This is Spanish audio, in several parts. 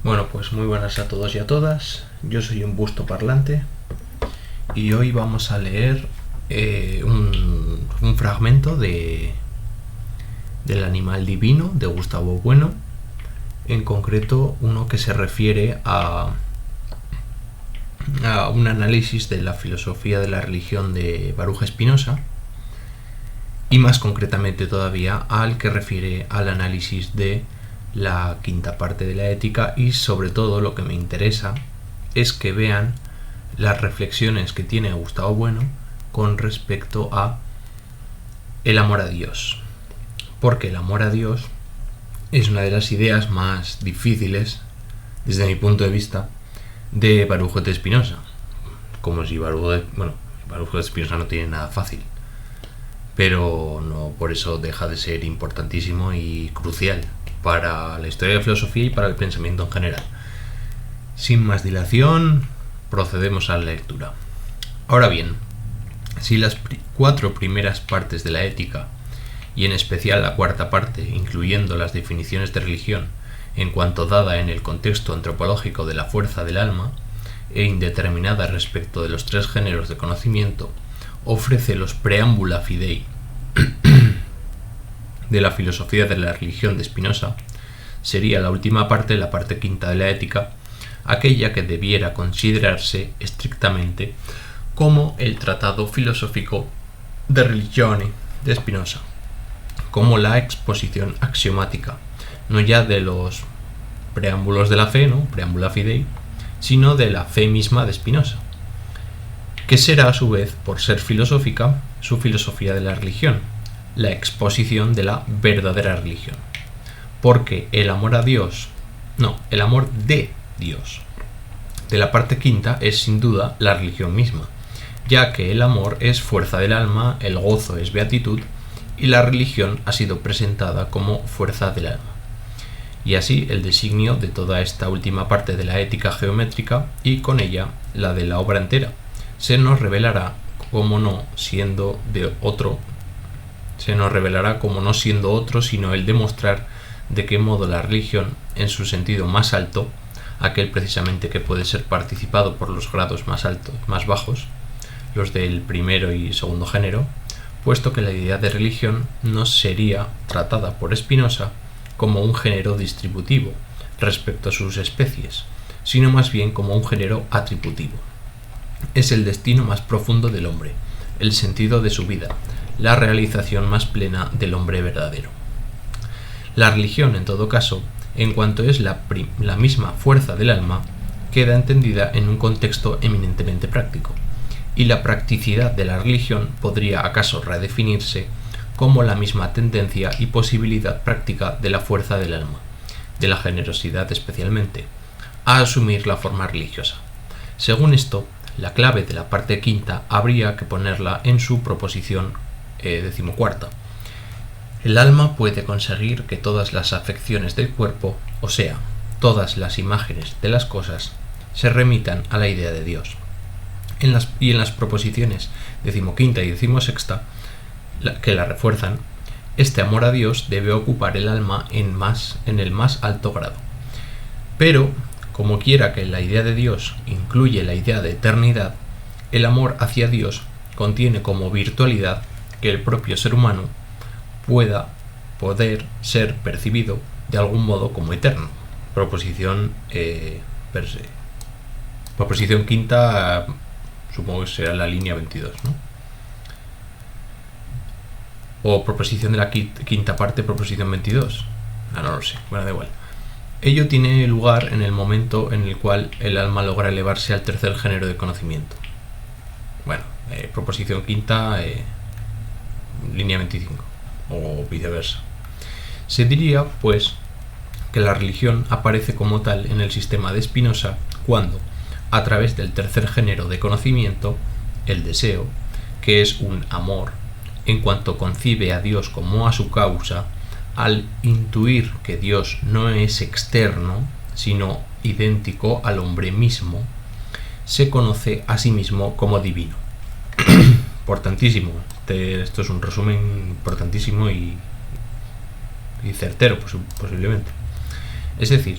Bueno, pues muy buenas a todos y a todas. Yo soy un busto parlante y hoy vamos a leer un fragmento del Animal Divino de Gustavo Bueno, en concreto uno que se refiere a un análisis de la filosofía de la religión de Baruch Spinoza, y más concretamente todavía al que refiere al análisis de la quinta parte de la ética, y sobre todo lo que me interesa es que vean las reflexiones que tiene Gustavo Bueno con respecto a el amor a Dios, porque el amor a Dios es una de las ideas más difíciles desde mi punto de vista de Baruch de Spinoza, como si Baruch de Spinoza no tiene nada fácil, pero no por eso deja de ser importantísimo y crucial para la historia de la filosofía y para el pensamiento en general. Sin más dilación, procedemos a la lectura. Ahora bien, si las 4 primeras partes de la ética, y en especial la cuarta parte, incluyendo las definiciones de religión en cuanto dada en el contexto antropológico de la fuerza del alma, e indeterminada respecto de los 3 géneros de conocimiento, ofrece los preámbula fidei de la filosofía de la religión de Spinoza, sería la última parte, la parte quinta de la ética, aquella que debiera considerarse estrictamente como el tratado filosófico de religione de Spinoza, como la exposición axiomática, no ya de los preámbulos de la fe, ¿no? Preámbula fidei, sino de la fe misma de Spinoza, que será a su vez, por ser filosófica, su filosofía de la religión, la exposición de la verdadera religión. Porque el amor de Dios de la parte quinta es sin duda la religión misma, ya que el amor es fuerza del alma, el gozo es beatitud, y la religión ha sido presentada como fuerza del alma. Y así el designio de toda esta última parte de la ética geométrica, y con ella la de la obra entera, se nos revelará como no siendo otro sino el demostrar de qué modo la religión, en su sentido más alto, aquel precisamente que puede ser participado por los grados más altos, más bajos, los del primero y segundo género, puesto que la idea de religión no sería tratada por Spinoza como un género distributivo respecto a sus especies, sino más bien como un género atributivo. Es el destino más profundo del hombre, el sentido de su vida, la realización más plena del hombre verdadero. La religión, en todo caso, en cuanto es la misma fuerza del alma, queda entendida en un contexto eminentemente práctico, y la practicidad de la religión podría acaso redefinirse como la misma tendencia y posibilidad práctica de la fuerza del alma, de la generosidad especialmente, a asumir la forma religiosa. Según esto, la clave de la parte quinta habría que ponerla en su proposición decimocuarta. El alma puede conseguir que todas las afecciones del cuerpo, o sea, todas las imágenes de las cosas, se remitan a la idea de Dios. En las proposiciones decimoquinta y decimosexta, que la refuerzan, este amor a Dios debe ocupar el alma en el más alto grado. Pero, como quiera que la idea de Dios incluye la idea de eternidad, el amor hacia Dios contiene como virtualidad que el propio ser humano poder ser percibido de algún modo como eterno. Proposición quinta, supongo que será la línea 22, ¿no? O proposición de la quinta parte, proposición 22. No lo sé, bueno, da igual. Ello tiene lugar en el momento en el cual el alma logra elevarse al tercer género de conocimiento. Bueno, proposición quinta, línea 25, o viceversa. Se diría, pues, que la religión aparece como tal en el sistema de Spinoza cuando, a través del tercer género de conocimiento, el deseo, que es un amor, en cuanto concibe a Dios como a su causa, al intuir que Dios no es externo, sino idéntico al hombre mismo, se conoce a sí mismo como divino. Importantísimo. Esto es un resumen importantísimo y certero, posiblemente. Es decir,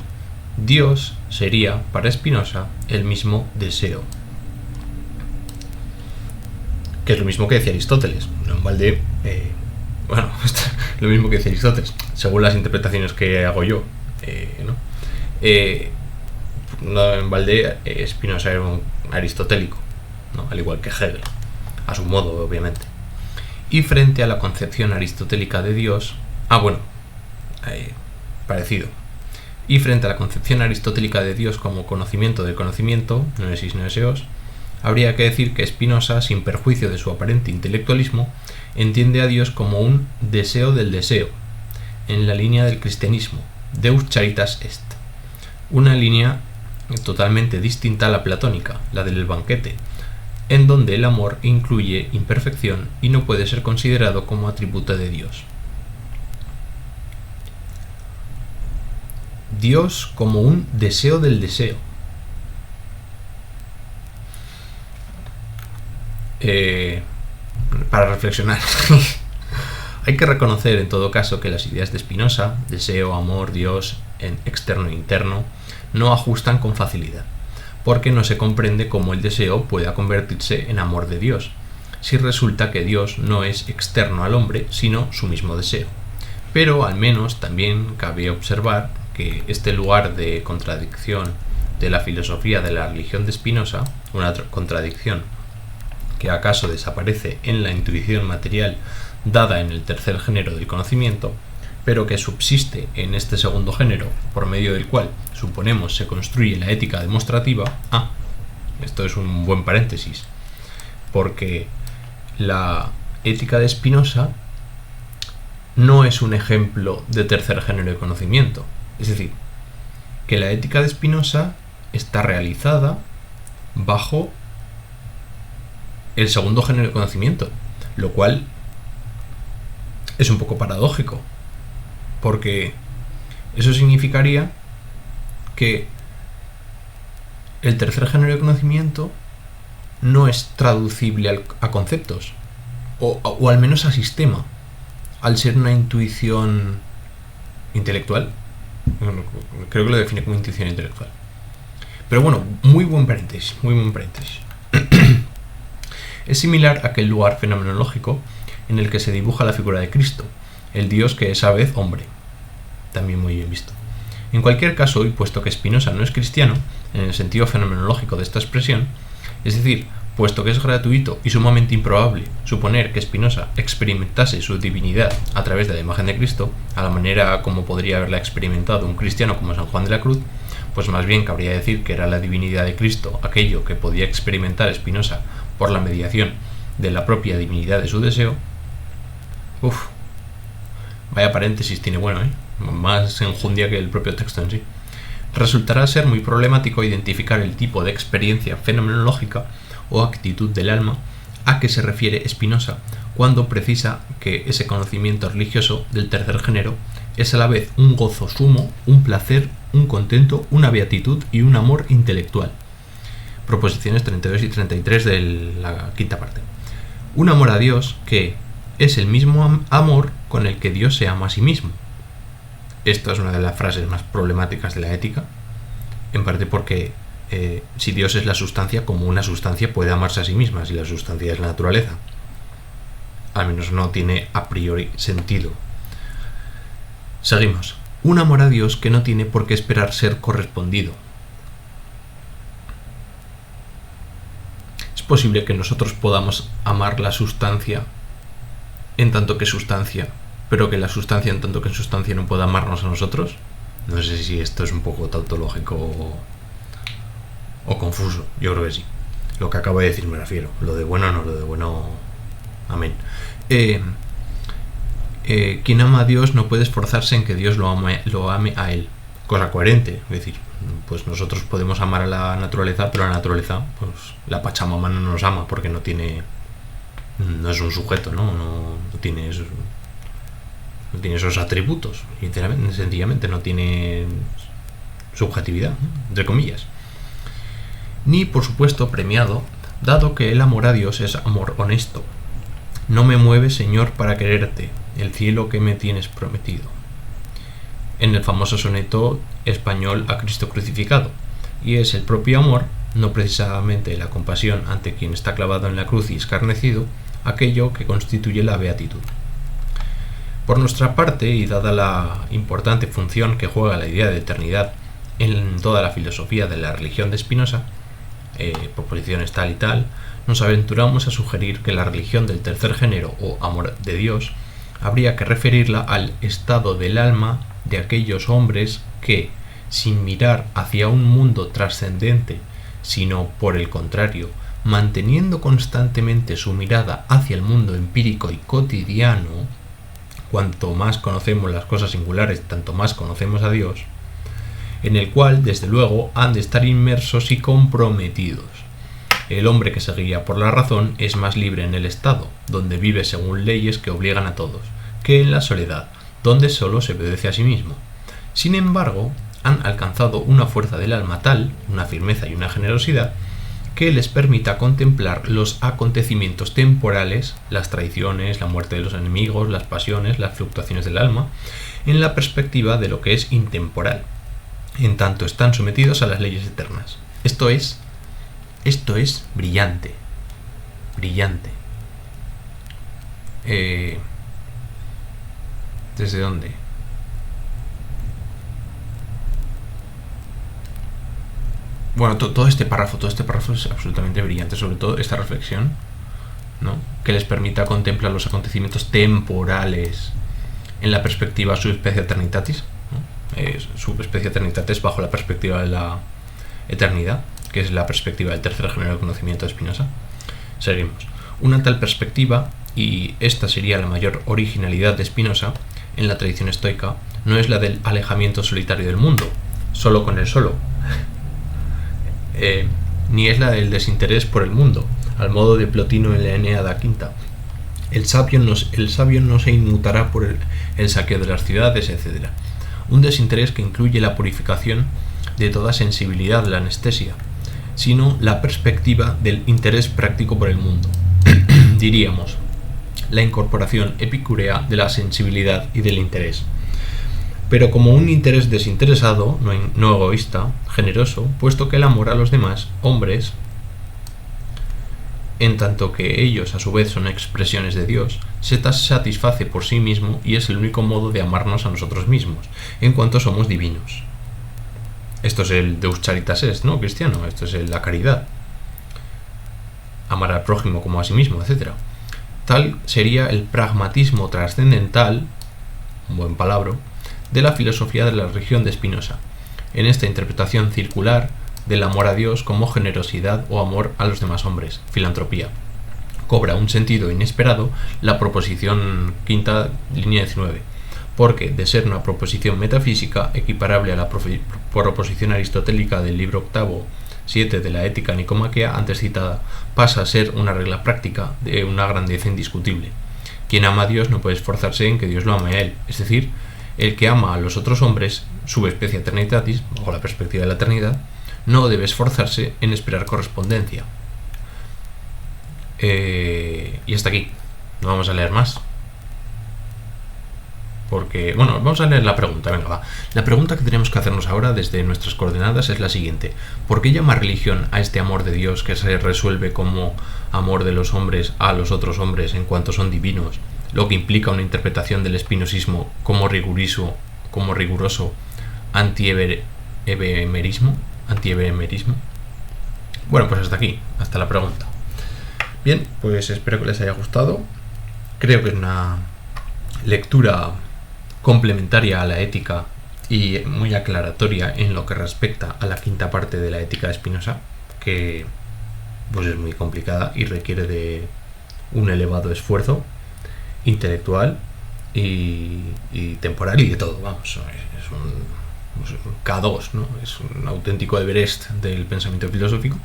Dios sería, para Spinoza, el mismo deseo. Que es lo mismo que decía Aristóteles. No en balde, lo mismo que decía Aristóteles, según las interpretaciones que hago yo, ¿no? No en balde, Spinoza era un aristotélico, ¿no? Al igual que Hegel, a su modo, obviamente. Y frente a la concepción aristotélica de Dios, parecido. Y frente a la concepción aristotélica de Dios como conocimiento del conocimiento, noesis noeseos, habría que decir que Spinoza, sin perjuicio de su aparente intelectualismo, entiende a Dios como un deseo del deseo, en la línea del cristianismo, Deus charitas est, una línea totalmente distinta a la platónica, la del banquete, en donde el amor incluye imperfección y no puede ser considerado como atributo de Dios. Dios como un deseo del deseo. Para reflexionar. Hay que reconocer en todo caso que las ideas de Spinoza, deseo, amor, Dios, en externo e interno, no ajustan con facilidad, porque no se comprende cómo el deseo pueda convertirse en amor de Dios, si resulta que Dios no es externo al hombre, sino su mismo deseo. Pero al menos también cabe observar que este lugar de contradicción de la filosofía de la religión de Spinoza, una contradicción que acaso desaparece en la intuición material dada en el tercer género del conocimiento, pero que subsiste en este segundo género, por medio del cual, suponemos, se construye la ética demostrativa. Esto es un buen paréntesis, porque la ética de Spinoza no es un ejemplo de tercer género de conocimiento. Es decir, que la ética de Spinoza está realizada bajo el segundo género de conocimiento, lo cual es un poco paradójico, porque eso significaría que el tercer género de conocimiento no es traducible a conceptos, o al menos a sistema, al ser una intuición intelectual. Creo que lo define como intuición intelectual. Pero bueno, muy buen paréntesis. Es similar a aquel lugar fenomenológico en el que se dibuja la figura de Cristo, el Dios que es a vez hombre. También muy bien visto. En cualquier caso, y puesto que Spinoza no es cristiano, en el sentido fenomenológico de esta expresión, es decir, puesto que es gratuito y sumamente improbable suponer que Spinoza experimentase su divinidad a través de la imagen de Cristo, a la manera como podría haberla experimentado un cristiano como San Juan de la Cruz, pues más bien cabría decir que era la divinidad de Cristo aquello que podía experimentar Spinoza por la mediación de la propia divinidad de su deseo. Vaya paréntesis tiene bueno, más enjundia que el propio texto en sí. Resultará ser muy problemático identificar el tipo de experiencia fenomenológica o actitud del alma a que se refiere Spinoza cuando precisa que ese conocimiento religioso del tercer género es a la vez un gozo sumo, un placer, un contento, una beatitud y un amor intelectual. Proposiciones 32 y 33 de la quinta parte. Un amor a Dios que es el mismo amor con el que Dios se ama a sí mismo. Esta es una de las frases más problemáticas de la ética, en parte porque si Dios es la sustancia, como una sustancia puede amarse a sí misma, si la sustancia es la naturaleza. Al menos no tiene a priori sentido. Seguimos. Un amor a Dios que no tiene por qué esperar ser correspondido. Es posible que nosotros podamos amar la sustancia en tanto que sustancia, pero que la sustancia en tanto que sustancia no pueda amarnos a nosotros. No sé si esto es un poco tautológico o confuso. Yo creo que sí. Lo que acabo de decir me refiero. Lo de bueno no, lo de bueno... Amén. Quien ama a Dios no puede esforzarse en que Dios lo ame a él. Cosa coherente. Es decir, pues nosotros podemos amar a la naturaleza, pero la naturaleza, pues la Pachamama no nos ama porque no es un sujeto, no tiene esos atributos, sencillamente no tiene subjetividad, entre comillas. Ni, por supuesto, premiado, dado que el amor a Dios es amor honesto. No me mueve, Señor, para quererte, el cielo que me tienes prometido. en el famoso soneto español A Cristo crucificado, y es el propio amor, no precisamente la compasión ante quien está clavado en la cruz y escarnecido, aquello que constituye la beatitud. Por nuestra parte, y dada la importante función que juega la idea de eternidad en toda la filosofía de la religión de Spinoza, proposiciones tal y tal, nos aventuramos a sugerir que la religión del tercer género o amor de Dios habría que referirla al estado del alma de aquellos hombres que, sin mirar hacia un mundo trascendente, sino por el contrario, manteniendo constantemente su mirada hacia el mundo empírico y cotidiano, cuanto más conocemos las cosas singulares, tanto más conocemos a Dios, en el cual, desde luego, han de estar inmersos y comprometidos. El hombre que se guía por la razón es más libre en el estado, donde vive según leyes que obligan a todos, que en la soledad, donde solo se obedece a sí mismo. Sin embargo, han alcanzado una fuerza del alma tal, una firmeza y una generosidad, que les permita contemplar los acontecimientos temporales, las traiciones, la muerte de los enemigos, las pasiones, las fluctuaciones del alma, en la perspectiva de lo que es intemporal, en tanto están sometidos a las leyes eternas. Esto es brillante. Brillante. ¿Desde dónde? Bueno, todo este párrafo es absolutamente brillante, sobre todo esta reflexión, ¿no? Que les permita contemplar los acontecimientos temporales en la perspectiva subspecia eternitatis, ¿no? Subspecia eternitatis bajo la perspectiva de la eternidad, que es la perspectiva del tercer género de conocimiento de Spinoza. Seguimos. Una tal perspectiva, y esta sería la mayor originalidad de Spinoza en la tradición estoica, no es la del alejamiento solitario del mundo, solo con el solo, ni es la del desinterés por el mundo, al modo de Plotino en la Eneada Quinta. El sabio no se inmutará por el saqueo de las ciudades, etc. Un desinterés que incluye la purificación de toda sensibilidad, la anestesia, sino la perspectiva del interés práctico por el mundo. Diríamos, la incorporación epicúrea de la sensibilidad y del interés, pero como un interés desinteresado, no egoísta, generoso, puesto que el amor a los demás hombres, en tanto que ellos a su vez son expresiones de Dios, se satisface por sí mismo y es el único modo de amarnos a nosotros mismos, en cuanto somos divinos. Esto es el Deus Charitas Est, ¿no? Cristiano, esto es la caridad. Amar al prójimo como a sí mismo, etc. Tal sería el pragmatismo trascendental, un buen palabra, de la filosofía de la religión de Spinoza, en esta interpretación circular del amor a Dios como generosidad o amor a los demás hombres, filantropía. Cobra un sentido inesperado la proposición quinta, línea 19, porque de ser una proposición metafísica equiparable a la proposición aristotélica del libro octavo 7 de la Ética Nicomaquea antes citada, pasa a ser una regla práctica de una grandeza indiscutible. Quien ama a Dios no puede esforzarse en que Dios lo ame a él, es decir, el que ama a los otros hombres, subespecie eternitatis, bajo la perspectiva de la eternidad, no debe esforzarse en esperar correspondencia. Y hasta aquí. No vamos a leer más. Porque, bueno, vamos a leer la pregunta, venga, va. La pregunta que tenemos que hacernos ahora desde nuestras coordenadas es la siguiente. ¿Por qué llama religión a este amor de Dios que se resuelve como amor de los hombres a los otros hombres en cuanto son divinos? Lo que implica una interpretación del espinosismo como riguroso antiebemerismo. Bueno, pues hasta aquí, hasta la pregunta. Bien, pues espero que les haya gustado. Creo que es una lectura complementaria a la ética y muy aclaratoria en lo que respecta a la quinta parte de la ética de Spinoza, que pues es muy complicada y requiere de un elevado esfuerzo intelectual y temporal y de todo, vamos, es un K2, ¿no? Es un auténtico Everest del pensamiento filosófico,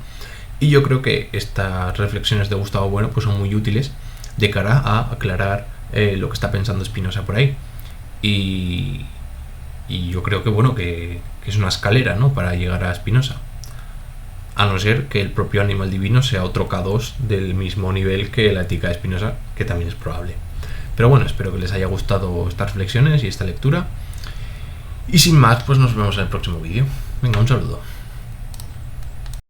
y yo creo que estas reflexiones de Gustavo Bueno pues son muy útiles de cara a aclarar lo que está pensando Spinoza por ahí, y yo creo que bueno que es una escalera, ¿no?, para llegar a Spinoza, a no ser que el propio animal divino sea otro K2 del mismo nivel que la ética de Spinoza, que también es probable. Pero bueno, espero que les haya gustado estas reflexiones y esta lectura, Y sin más, pues nos vemos en el próximo vídeo. Venga, un saludo.